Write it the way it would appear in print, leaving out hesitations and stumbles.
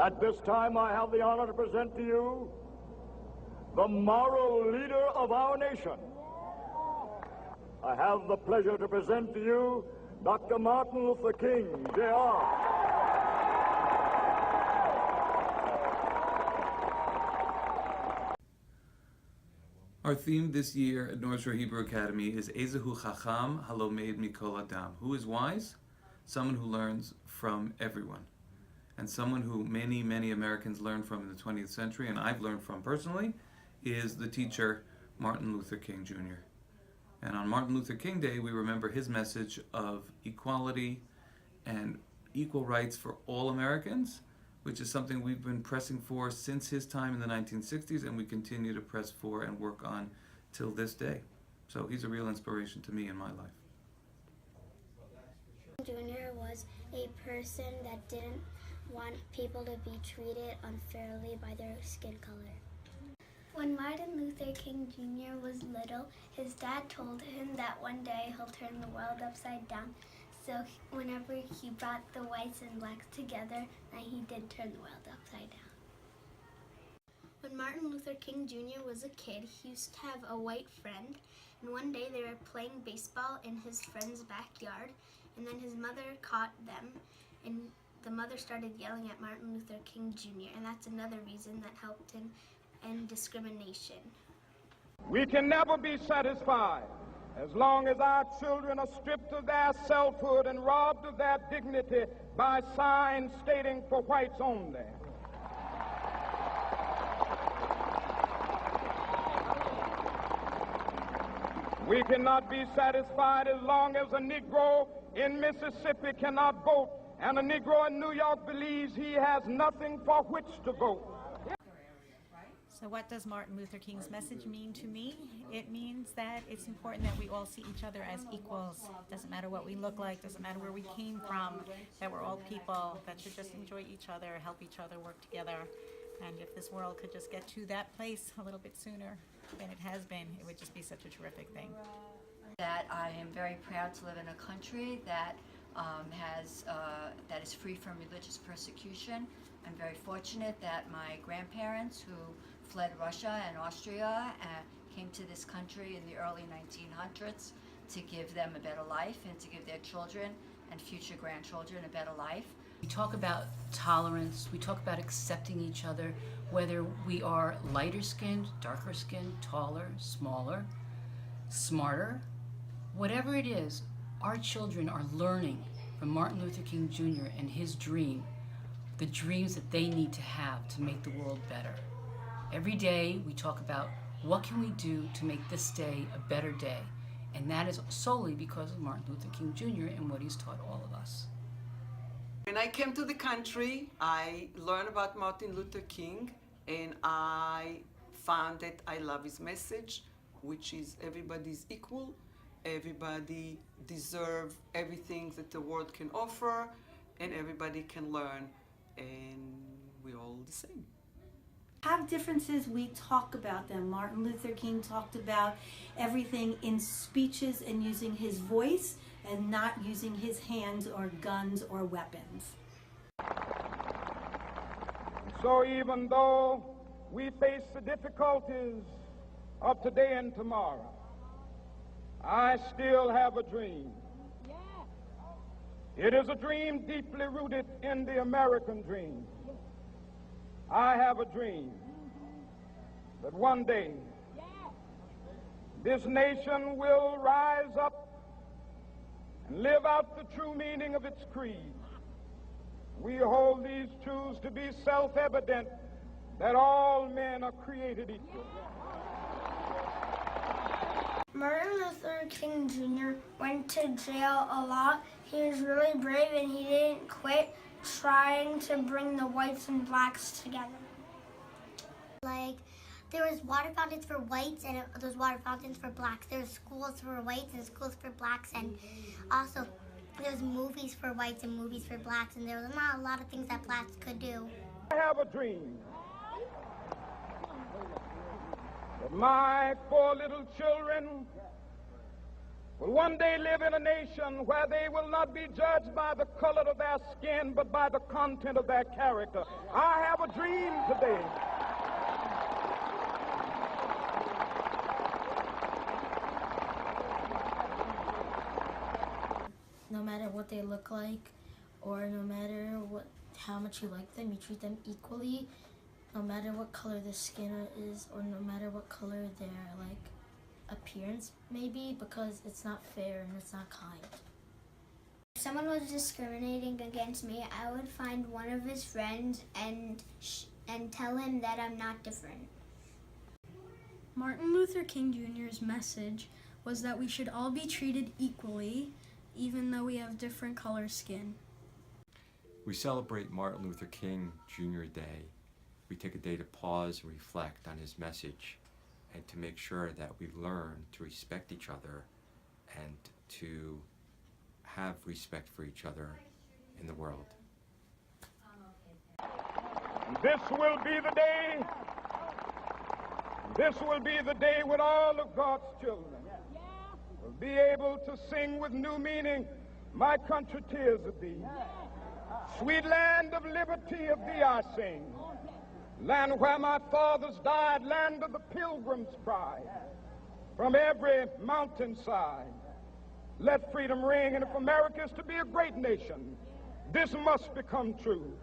At this time, I have the honor to present to you the moral leader of our nation. I have the pleasure to present to you Dr. Martin Luther King, Jr. Our theme this year at North Shore Hebrew Academy is Eize hu chacham halomed mikol adam. Who is wise? Someone who learns from everyone. And someone who many Americans learned from in the 20th century, and I've learned from personally, is the teacher Martin Luther King Jr. And on Martin Luther King Day, we remember his message of equality and equal rights for all Americans, which is something we've been pressing for since his time in the 1960s, and we continue to press for and work on till this day. So he's a real inspiration to me in my life. Jr. was a person that didn't want people to be treated unfairly by their skin color. When Martin Luther King Jr. was little, his dad told him that one day he'll turn the world upside down. So whenever he brought the whites and blacks together, that he did turn the world upside down. When Martin Luther King Jr. was a kid, he used to have a white friend, and one day they were playing baseball in his friend's backyard, and then his mother caught them, and the mother started yelling at Martin Luther King Jr., and that's another reason that helped him end discrimination. We can never be satisfied as long as our children are stripped of their selfhood and robbed of their dignity by signs stating for whites only. We cannot be satisfied as long as a Negro in Mississippi cannot vote and a Negro in New York believes he has nothing for which to vote. So what does Martin Luther King's message mean to me? It means that it's important that we all see each other as equals. Doesn't matter what we look like, doesn't matter where we came from, that we're all people that should just enjoy each other, help each other, work together. And if this world could just get to that place a little bit sooner than it has been, it would just be such a terrific thing. That I am very proud to live in a country that that is free from religious persecution. I'm very fortunate that my grandparents, who fled Russia and Austria, came to this country in the early 1900s to give them a better life and to give their children and future grandchildren a better life. We talk about tolerance, we talk about accepting each other, whether we are lighter skinned, darker skinned, taller, smaller, smarter, whatever it is. Our children are learning from Martin Luther King Jr. and his dream, the dreams that they need to have to make the world better. Every day we talk about what can we do to make this day a better day, and that is solely because of Martin Luther King Jr. and what he's taught all of us. When I came to the country, I learned about Martin Luther King, and I found that I love his message, which is everybody's equal. Everybody deserves everything that the world can offer, and everybody can learn, and we're all the same. Have differences, we talk about them. Martin Luther King talked about everything in speeches and using his voice and not using his hands or guns or weapons. So even though we face the difficulties of today and tomorrow, I still have a dream. It is a dream deeply rooted in the American dream. I have a dream that one day this nation will rise up and live out the true meaning of its creed. We hold these truths to be self-evident, that all men are created equal. Martin Luther King Jr. went to jail a lot. He was really brave and he didn't quit trying to bring the whites and blacks together. Like, there was water fountains for whites and those water fountains for blacks. There was schools for whites and schools for blacks, and also there was movies for whites and movies for blacks, and there was not a lot of things that blacks could do. I have a dream that my 4 little children will one day live in a nation where they will not be judged by the color of their skin, but by the content of their character. I have a dream today. No matter what they look like, or no matter how much you like them, you treat them equally, no matter what color their skin is, or no matter what color their appearance may be, because it's not fair and it's not kind. If someone was discriminating against me, I would find one of his friends and tell him that I'm not different. Martin Luther King Jr.'s message was that we should all be treated equally, even though we have different color skin. We celebrate Martin Luther King Jr. Day. We take a day to pause and reflect on his message and to make sure that we learn to respect each other and to have respect for each other in the world. This will be the day. This will be the day when all of God's children will be able to sing with new meaning, "My country, 'tis of thee. Sweet land of liberty, of thee I sing. Land where my fathers died, land of the pilgrim's pride. From every mountainside, let freedom ring. And if America is to be a great nation, this must become true.